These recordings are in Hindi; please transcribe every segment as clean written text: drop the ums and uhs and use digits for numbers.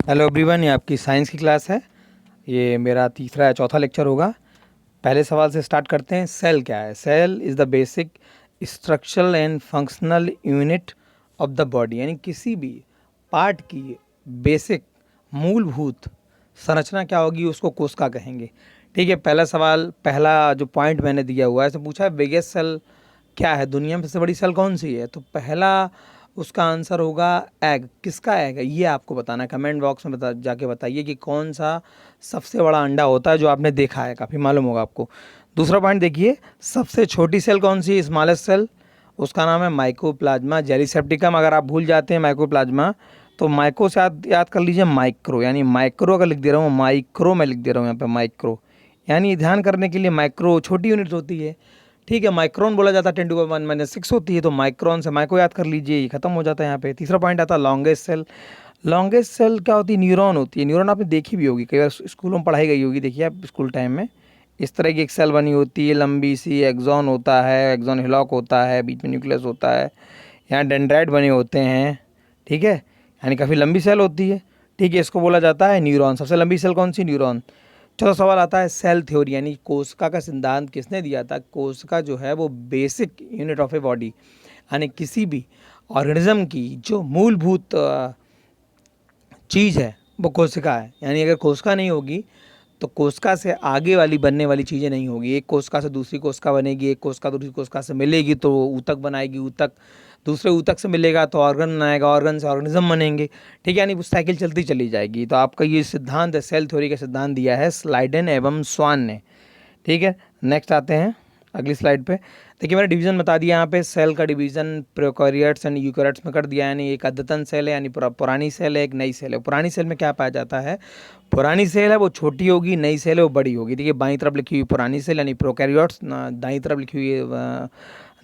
हेलो एवरीवन, ये आपकी साइंस की क्लास है। ये मेरा तीसरा या चौथा लेक्चर होगा। पहले सवाल से स्टार्ट करते हैं। सेल क्या है? Cell is the basic structural and functional unit of the body, यानी किसी भी पार्ट की बेसिक मूलभूत संरचना क्या होगी उसको कोशिका कहेंगे। ठीक है, पहला सवाल, पहला जो पॉइंट मैंने दिया हुआ है तो पूछा है बिगेस्ट सेल क्या है, दुनिया में सबसे बड़ी सेल कौन सी है? तो पहला उसका आंसर होगा एग। किसका एग है ये आपको बताना है। कमेंट बॉक्स में जाके बताइए कि कौन सा सबसे बड़ा अंडा होता है जो आपने देखा है, काफ़ी मालूम होगा आपको। दूसरा पॉइंट देखिए, सबसे छोटी सेल कौन सी है, स्मॉलेस्ट सेल? उसका नाम है माइकोप्लाज्मा जेलीसेप्टिकम। अगर आप भूल जाते हैं माइकोप्लाज्मा तो माइको से याद कर लीजिए माइक्रो, यानी माइक्रो अगर लिख दे रहा हूँ, माइक्रो मैं लिख दे रहा हूँ यहाँ पे माइक्रो, यानी ध्यान करने के लिए माइक्रो छोटी यूनिट होती है। ठीक है, माइक्रोन बोला जाता है, 10⁻⁻�6 होती है, तो माइक्रोन से माइक्रो याद कर लीजिए, ये खत्म हो जाता है यहाँ पे। तीसरा पॉइंट आता है लॉन्गेस्ट सेल। लॉन्गेस्ट सेल क्या होती है? न्यूरॉन होती है। न्यूरॉन आपने देखी भी होगी, कई बार स्कूलों में पढ़ाई गई होगी, देखिए आप स्कूल टाइम में इस तरह की एक सेल बनी होती है, लंबी सी, एक्सॉन होता है, एक्सॉन हिलॉक होता है, बीच में न्यूक्लियस होता है, यहाँ डेंड्राइट बने होते हैं। ठीक है, यानी काफ़ी लंबी सेल होती है। ठीक है, इसको बोला जाता है न्यूरॉन। सबसे लंबी सेल कौन सी? न्यूरॉन। चौथा सवाल आता है सेल थ्योरी, यानी कोशिका का सिद्धांत किसने दिया था? कोशिका जो है वो basic unit of a body, यानी किसी भी ऑर्गेनिज्म की जो मूलभूत चीज़ है वो कोशिका है। यानी अगर कोशिका नहीं होगी तो कोशिका से आगे वाली बनने वाली चीज़ें नहीं होगी। एक कोशिका से दूसरी कोशिका बनेगी, एक कोशिका दूसरी कोशिका से मिलेगी तो ऊतक बनाएगी, ऊतक दूसरे ऊतक से मिलेगा तो ऑर्गन आएगा, ऑर्गन से ऑर्गेनिज्म बनेंगे। ठीक है, यानी वो साइकिल चलती चली जाएगी। तो आपका ये सिद्धांत है, सेल थ्योरी का सिद्धांत दिया है स्लाइडेन एवं स्वान ने। ठीक है, नेक्स्ट आते हैं अगली स्लाइड पे। देखिए मैंने डिवीजन बता दिया यहाँ पे, सेल का डिवीजन प्रोकैरियोट्स एंड यूकैरियोट्स में कर दिया। यानी एक अद्यतन सेल है, यानी पुरानी सेल है, एक नई सेल है। पुरानी सेल में क्या पाया जाता है? पुरानी सेल है वो छोटी होगी, नई सेल है वो बड़ी होगी। देखिए बाईं तरफ लिखी हुई पुरानी सेल यानी प्रोकैरियोट्स, दाईं तरफ लिखी हुई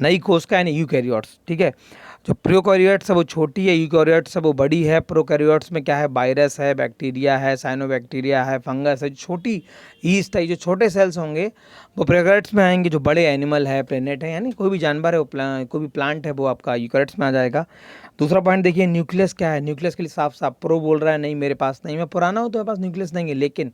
नई कोशिका यानी यूकैरियोट्स। ठीक है, जो प्रोकैरियोट्स है वो छोटी है, यूकैरियोट्स है वो बड़ी है। प्रोकैरियोट्स में क्या है? वायरस है, बैक्टीरिया है, साइनोबैक्टीरिया है, फंगस है, छोटी ईस्ट है। जो छोटे सेल्स होंगे वो प्रोकैरियोट्स में आएंगे। जो बड़े एनिमल है, प्लेनेट है, यानी कोई भी जानवर है वो कोई भी प्लांट है वो आपका यूकैरियोट्स में आ जाएगा। दूसरा पॉइंट देखिए, न्यूक्लियस क्या है? न्यूक्लियस के लिए साफ साफ प्रो बोल रहा है, नहीं मेरे पास नहीं, मैं पुराना हूँ तो मेरे पास न्यूक्लियस नहीं है, लेकिन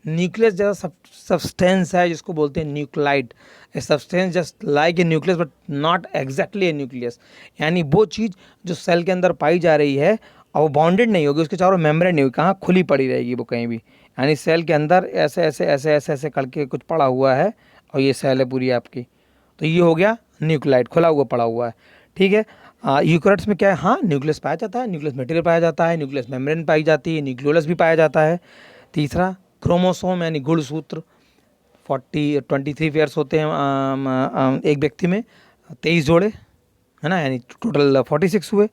न्यूक्लियस जैसा सब्सटेंस है जिसको बोलते हैं nuclide. A substance just like a nucleus but not exactly A nucleus, यानी वो चीज़ जो सेल के अंदर पाई जा रही है और वो बाउंडेड नहीं होगी, उसके चारों मेम्ब्रेन नहीं होगी, कहाँ खुली पड़ी रहेगी वो कहीं भी। यानी सेल के अंदर ऐसे ऐसे ऐसे ऐसे ऐसे करके कुछ पड़ा हुआ है और ये सेल है पूरी आपकी, तो ये हो गया न्यूक्लाइड, खुला हुआ पड़ा हुआ है। ठीक है, यूकैरियोट्स में क्या है? हाँ, न्यूक्लियस पाया जाता है, न्यूक्लियस मटेरियल पाया जाता है, न्यूक्लियस मेम्ब्रेन पाई जाती है, न्यूक्लियोलस भी पाया जाता है। तीसरा क्रोमोसोम यानी गुणसूत्र, 23 पेयर्स होते हैं एक व्यक्ति में, 23 जोड़े है ना, यानी टोटल 46 हुए।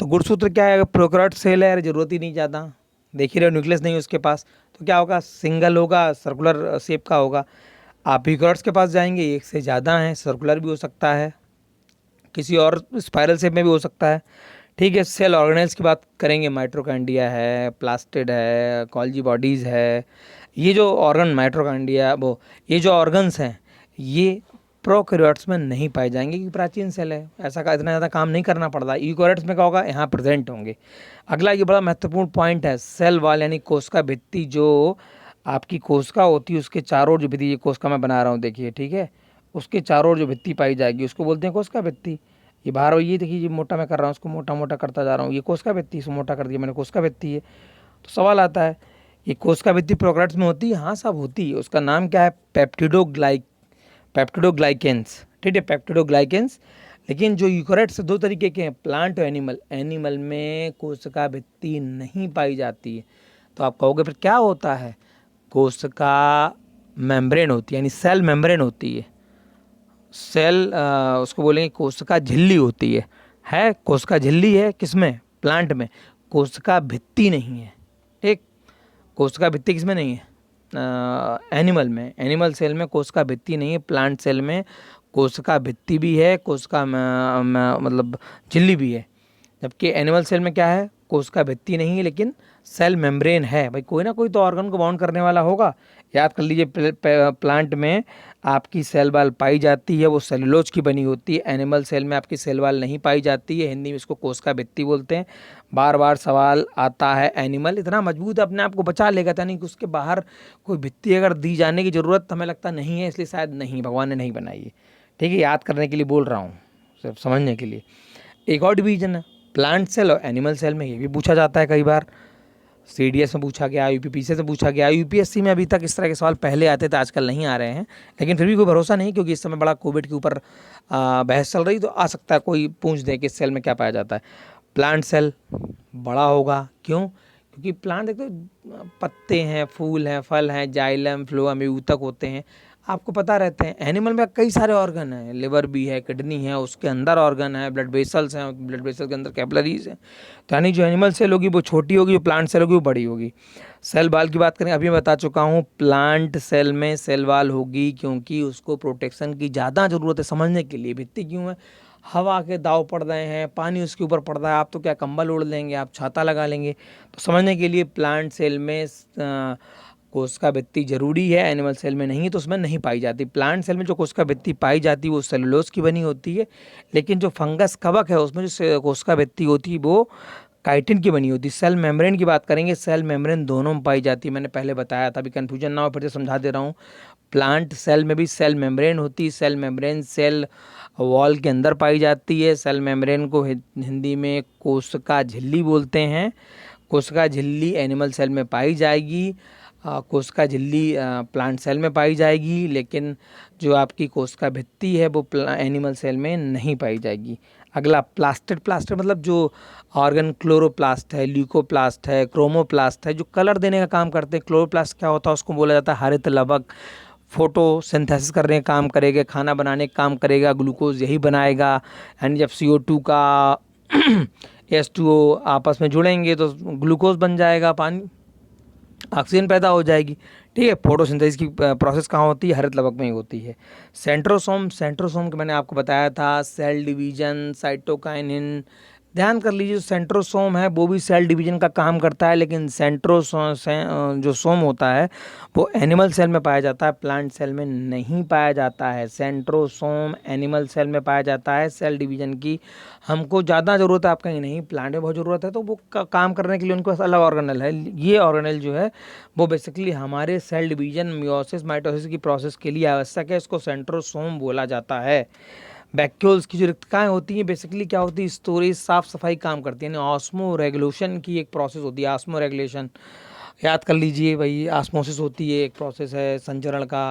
तो गुणसूत्र क्या है? प्रोकैरियोट सेल है, जरूरत ही नहीं ज़्यादा, देख ही रहे न्यूक्लियस नहीं है उसके पास, तो क्या होगा? सिंगल होगा, सर्कुलर शेप का होगा। आप यूकैरियोट्स के पास जाएंगे, एक से ज़्यादा हैं, सर्कुलर भी हो सकता है, किसी और स्पाइरल शेप में भी हो सकता है। ठीक है, सेल ऑर्गेनेल्स की बात करेंगे, माइटोकॉन्ड्रिया है, प्लास्टिड है, गोल्गी बॉडीज़ है। ये जो ऑर्गन माइटोकॉन्ड्रिया वो ये जो ऑर्गन्स हैं ये प्रोकैरियोट्स में नहीं पाए जाएंगे क्योंकि प्राचीन सेल है, ऐसा का इतना ज़्यादा काम नहीं करना पड़ता। यूकैरियोट्स में क्या होगा? यहाँ प्रेजेंट होंगे। अगला ये बड़ा महत्वपूर्ण पॉइंट है, सेल वॉल यानी कोशिका भित्ति। जो आपकी कोशिका होती है उसके चारों ओर जो भित्ति, ये कोशिका मैं बना रहा हूँ देखिए, ठीक है, उसके चारों ओर जो भित्ति पाई जाएगी उसको बोलते हैं कोशिका भित्ति। ये बाहर ये देखिए, ये मोटा मैं कर रहा हूँ, उसको मोटा मोटा करता जा रहा हूँ, ये कोशिका भित्ति, इसको मोटा कर दिया मैंने, कोशिका भित्ति है। तो सवाल आता है ये कोशिका भित्ति प्रोकैरियोट्स में होती है? हाँ साहब होती है। उसका नाम क्या है? पेप्टिडोग्लाइकेंस। ठीक है, पेप्टिडोग्लाइकेंस। लेकिन जो यूकैरियोट्स दो तरीके के हैं, प्लांट और एनिमल। एनिमल में कोशिका भित्ति नहीं पाई जाती है, तो आप कहोगे फिर क्या होता है? कोशिका मेम्ब्रेन होती है, यानी सेल मेम्ब्रेन होती है। सेल उसको बोलेंगे कोशिका झिल्ली होती है कोशिका झिल्ली है किसमें? प्लांट में। कोशिका भित्ति नहीं है। ठीक, कोशिका भित्ति किसमें नहीं है? एनिमल में। एनिमल सेल में कोशिका भित्ति नहीं है, प्लांट सेल में कोशिका भित्ति भी है, कोशिका मतलब झिल्ली भी है। जबकि एनिमल सेल में क्या है? कोशिका भित्ति नहीं है लेकिन सेल मेम्ब्रेन है। भाई कोई ना कोई तो ऑर्गन को बाउंड करने वाला होगा। याद कर लीजिए, प्लांट में आपकी सेल वाल पाई जाती है, वो सेलुलोज की बनी होती है। एनिमल सेल में आपकी सेल वाल नहीं पाई जाती है, हिंदी में इसको कोशिका भित्ति बोलते हैं। बार बार सवाल आता है, एनिमल इतना मजबूत अपने आप को बचा लेगा, यानी कि उसके बाहर कोई भित्ति अगर दी जाने की ज़रूरत हमें लगता नहीं है, इसलिए शायद नहीं, भगवान ने नहीं बनाई है। ठीक है, याद करने के लिए बोल रहा हूँ, सिर्फ समझने के लिए। एक और डिवीजन है प्लांट सेल और एनिमल सेल में, ये भी पूछा जाता है कई बार। CDS में पूछा गया, UPPC से पूछा गया, UPSC में अभी तक इस तरह के सवाल पहले आते थे, आजकल नहीं आ रहे हैं, लेकिन फिर भी कोई भरोसा नहीं, क्योंकि इस समय बड़ा कोविड के ऊपर बहस चल रही, तो आ सकता है कोई पूछ दे कि इस सेल में क्या पाया जाता है। प्लांट सेल बड़ा होगा, क्यों? क्योंकि प्लांट एक तो पत्ते हैं, फूल हैं, फल हैं, जाइलम, फ्लोएम, ऊतक होते हैं, आपको पता रहते हैं। एनिमल में कई सारे ऑर्गन हैं, लिवर भी है, किडनी है, उसके अंदर ऑर्गन है, ब्लड वेसल्स हैं, ब्लड वेसल के अंदर कैपिलरीज हैं। तो यानी जो एनिमल सेल होगी वो छोटी होगी, जो प्लांट सेल होगी वो बड़ी होगी। सेल वाल की बात करें, अभी मैं बता चुका हूँ, प्लांट सेल में सेल वाल होगी क्योंकि उसको प्रोटेक्शन की ज़्यादा ज़रूरत है। समझने के लिए भित्ति क्यों है, हवा के दाव पड़ रहे हैं, पानी उसके ऊपर पड़ रहा है, आप तो क्या कंबल ओढ़ लेंगे, आप छाता लगा लेंगे। तो समझने के लिए प्लांट सेल में कोशिका भित्ति जरूरी है, एनिमल सेल में नहीं है, तो उसमें नहीं पाई जाती। प्लांट सेल में जो कोशिका भित्ति पाई जाती है वो सेलुलोज की बनी होती है, लेकिन जो फंगस कवक है उसमें जो कोशिका भित्ति होती है वो काइटिन की बनी होती है। सेल मेम्ब्रेन की बात करेंगे, सेल मेम्ब्रेन दोनों में पाई जाती है, मैंने पहले बताया था, अभी कन्फ्यूजन ना हो, फिर से समझा दे रहा हूँ। प्लांट सेल में भी सेल मेम्ब्रेन होती है, सेल मेम्ब्रेन सेल वॉल के अंदर पाई जाती है। सेल मेम्ब्रेन को हिंदी में कोशिका झिल्ली बोलते हैं। कोशिका झिल्ली एनिमल सेल में पाई जाएगी, कोशिका झिल्ली प्लांट सेल में पाई जाएगी, लेकिन जो आपकी कोशिका भित्ति है वो एनिमल सेल में नहीं पाई जाएगी। अगला प्लास्टिड, प्लास्टिड मतलब जो ऑर्गन क्लोरोप्लास्ट है, ल्यूकोप्लास्ट है, क्रोमोप्लास्ट है, जो कलर देने का काम करते हैं। क्लोरोप्लास्ट क्या होता है, उसको बोला जाता है हरित लवक। फोटोसिंथेसिस करने का काम करेगा, खाना बनाने का काम करेगा, ग्लूकोज यही बनाएगा। यानी जब CO2 का H2O आपस में जुड़ेंगे तो ग्लूकोज बन जाएगा, पानी ऑक्सीजन पैदा हो जाएगी। ठीक है, फोटोसिंथेसिस की प्रोसेस कहाँ होती है, हरित लवक में ही होती है। सेंट्रोसोम, सेंट्रोसोम के मैंने आपको बताया था, सेल डिवीजन, साइटोकाइनिन। ध्यान कर लीजिए, सेंट्रोसोम है वो भी सेल डिवीजन का काम करता है, लेकिन सेंट्रोसोम जो सोम होता है वो एनिमल सेल में पाया जाता है, प्लांट सेल में नहीं पाया जाता है। सेंट्रोसोम एनिमल सेल में पाया जाता है, सेल डिवीजन की हमको ज़्यादा ज़रूरत है, आप कहीं नहीं, प्लांट में बहुत ज़रूरत है, तो वो काम करने के लिए उनको अलग ऑर्गेनल है। ये ऑर्गेनल जो है वो बेसिकली हमारे सेल डिवीजन, मियोसिस, माइटोसिस की प्रोसेस के लिए आवश्यक है, इसको सेंट्रोसोम बोला जाता है। वैक्यूल्स की जो रिक्तकाएँ होती हैं बेसिकली क्या होती है, स्टोरेज, साफ सफाई काम करती है, यानी ऑस्मो रेगुलेशन की एक प्रोसेस होती है, ऑस्मो रेगुलेशन। याद कर लीजिए भाई, ऑस्मोसिस होती है, एक प्रोसेस है संचरण का,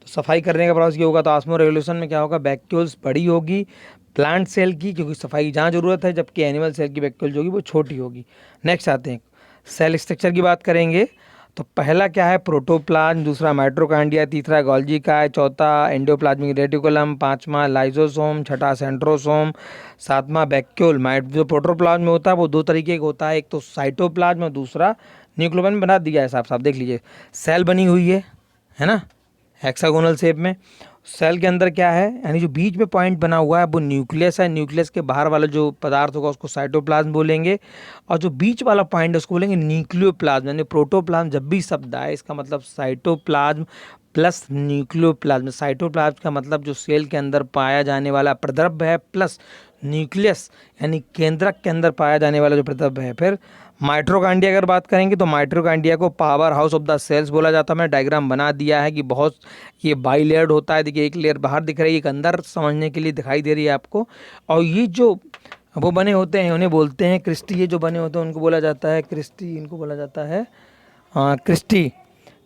तो सफाई करने का प्रोसेस ये होगा, तो ऑस्मो रेगुलेशन में क्या होगा, वैक्यूल्स बड़ी होगी प्लांट सेल की, क्योंकि सफाई की जहाँ ज़रूरत है, जबकि एनिमल सेल की वैक्यूल जो होगी वो छोटी होगी। नेक्स्ट आते हैं सेल स्ट्रक्चर की बात करेंगे, तो पहला क्या है, प्रोटोप्लाज्म, दूसरा माइटोकॉन्ड्रिया, तीसरा गोल्गी काय, चौथा एंडोप्लाज्मिक रेटिकुलम, पांचवा लाइसोसोम, छठा सेंट्रोसोम, सातवां वैक्यूल। जो प्रोटोप्लाज्म में होता है वो दो तरीके का होता है, एक तो साइटोप्लाज्म और दूसरा न्यूक्लियस में बना दिया है साफ साफ, देख लीजिए सेल बनी हुई है ना, हेक्सागोनल शेप में। सेल के अंदर क्या है, यानी जो बीच में पॉइंट बना हुआ है वो न्यूक्लियस है, न्यूक्लियस के बाहर वाला जो पदार्थ होगा उसको साइटोप्लाज्म बोलेंगे, और जो बीच वाला पॉइंट है उसको बोलेंगे न्यूक्लियोप्लाज्म। यानी प्रोटोप्लाज्म जब भी शब्द आए इसका मतलब साइटोप्लाज्म प्लस न्यूक्लियोप्लाज्म। साइटोप्लाज्म का मतलब जो सेल के अंदर पाया जाने वाला प्रद्रव्य है, प्लस न्यूक्लियस यानी केंद्रक के अंदर पाया जाने वाला जो प्रद्रव्य है। फिर माइटोकॉन्ड्रिया अगर बात करेंगे तो माइटोकॉन्ड्रिया को power house of the cells बोला जाता है। मैंने डायग्राम बना दिया है कि बहुत ये बाई लेयर्ड होता है, देखिए एक लेयर बाहर दिख रही है, एक अंदर समझने के लिए दिखाई दे रही है आपको। और ये जो वो बने होते हैं उन्हें बोलते हैं क्रिस्टी, ये जो बने होते हैं उनको बोला जाता है क्रिस्टी, इनको बोला जाता है क्रिस्टी।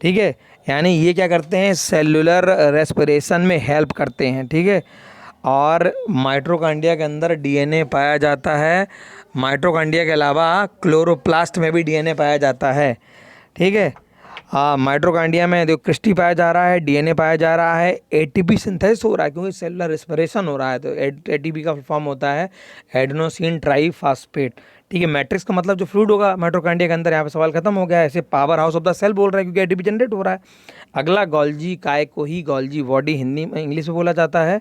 ठीक है, यानी ये क्या करते हैं, सेलुलर रेस्पिरेशन में हेल्प करते हैं। ठीक है, और माइटोकॉन्ड्रिया के अंदर DNA पाया जाता है, माइटोकॉन्ड्रिया के अलावा क्लोरोप्लास्ट में भी DNA पाया जाता है। ठीक है, माइटोकॉन्ड्रिया में जो क्रिस्टी पाया जा रहा है, DNA पाया जा रहा है, ATP सिंथेसिस हो रहा है क्योंकि सेलुलर रेस्पिरेशन हो रहा है, तो ATP का फॉर्म होता है एडेनोसिन ट्राइफॉस्फेट। ठीक है, मैट्रिक्स का मतलब जो फ्लूइड होगा माइटोकॉन्ड्रिया के अंदर, यहाँ पे सवाल खत्म हो गया है। ऐसे power house of the cell बोल रहा है क्योंकि ATP जनरेट हो रहा है। अगला गोल्गी काय को ही गोल्गी बॉडी हिंदी में इंग्लिश में बोला जाता है।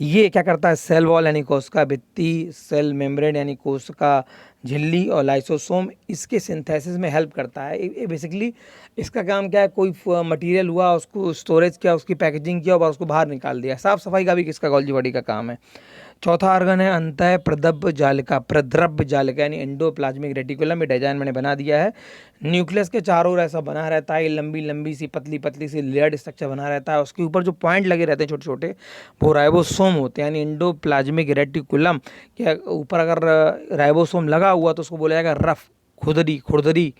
ये क्या करता है, सेल वॉल यानी कोशिका भित्ति, सेल मेम्ब्रेन यानी कोशिका झिल्ली और लाइसोसोम इसके सिंथेसिस में हेल्प करता है। ये बेसिकली इसका काम क्या है, कोई मटेरियल हुआ उसको स्टोरेज किया, उसकी पैकेजिंग किया और उसको बाहर निकाल दिया। साफ सफाई का भी किसका गोल्जी बॉडी का काम है। चौथा ऑर्गन है अंतः प्रद्रव्य जालिका यानी एंडोप्लाज्मिक रेटिकुलम। ये डिजाइन मैंने बना दिया है। न्यूक्लियस के चारों ओर ऐसा बना रहता है, लंबी लंबी सी पतली पतली सी लेयर्ड स्ट्रक्चर बना रहता है। उसके ऊपर जो पॉइंट लगे रहते हैं छोटे छोटे, वो राइबोसोम होते हैं, यानी एंडोप्लाज्मिक रेटिकुलम के ऊपर अगर राइबोसोम लगा हुआ तो उसको बोला जाएगा रफ, खुरदरी।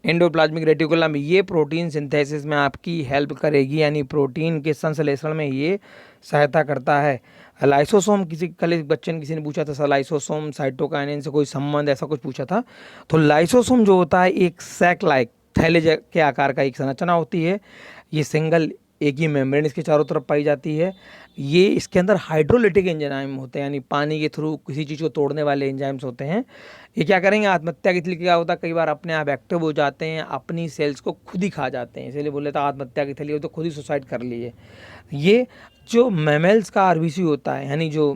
एंडोप्लाज्मिक रेटिकुलम ये प्रोटीन सिंथेसिस में आपकी हेल्प करेगी, यानी प्रोटीन के संश्लेषण में ये सहायता करता है। लाइसोसोम, कल एक बच्चे ने किसी ने पूछा था सर लाइसोसोम साइटोकाइनिन से कोई संबंध, ऐसा कुछ पूछा था। तो लाइसोसोम जो होता है एक सैक लाइक थैले के आकार का एक संरचना होती है। ये सिंगल एक ही मेम्ब्रेन इसके चारों तरफ पाई जाती है। ये इसके अंदर हाइड्रोलिटिक एंजाइम होते हैं, यानी पानी के थ्रू किसी चीज़ को तोड़ने वाले एंजाइम्स होते हैं। ये क्या करेंगे, आत्महत्या के लिए क्या होता है, कई बार अपने आप एक्टिव हो जाते हैं, अपनी सेल्स को खुद ही खा जाते हैं, इसलिए बोले तो आत्महत्या की थैली हो तो खुद ही सुसाइड कर लिए। ये जो मैमल्स का आरबीसी होता है, यानी जो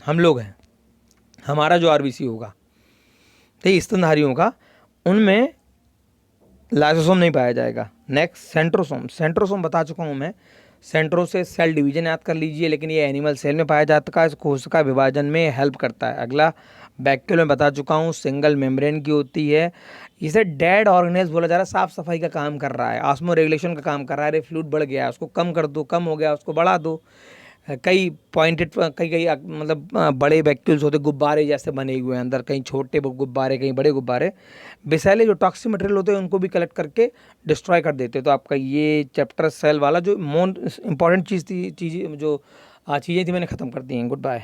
हम लोग हैं, हमारा जो आरबीसी होगा तो स्तनधारियों का, उनमें लाइसोसोम नहीं पाया जाएगा। नेक्स्ट सेंट्रोसोम बता चुका हूँ मैं। सेंट्रो से सेल डिवीजन याद कर लीजिए, लेकिन ये एनिमल सेल में पाया जाता है, कोशिका विभाजन में हेल्प करता है। अगला बैक्यूल में बता चुका हूँ, सिंगल मेम्ब्रेन की होती है। इसे डेड ऑर्गेनेल्स बोला जा रहा है, साफ सफाई का काम कर रहा है, ऑस्मो रेगुलेशन का काम कर रहा है। अरे फ्लूइड बढ़ गया है उसको कम कर दो, कम हो गया उसको बढ़ा दो। कई पॉइंटेड कई मतलब बड़े वैक्यूल्स होते, गुब्बारे जैसे बने हुए हैं अंदर, कहीं छोटे गुब्बारे कहीं बड़े गुब्बारे। विषैले जो टॉक्सिक मटेरियल होते हैं उनको भी कलेक्ट करके डिस्ट्रॉय कर देते हैं। तो आपका ये चैप्टर सेल वाला जो मोस्ट इंपॉर्टेंट चीज़ें थी मैंने ख़त्म कर दी हैं। Good bye.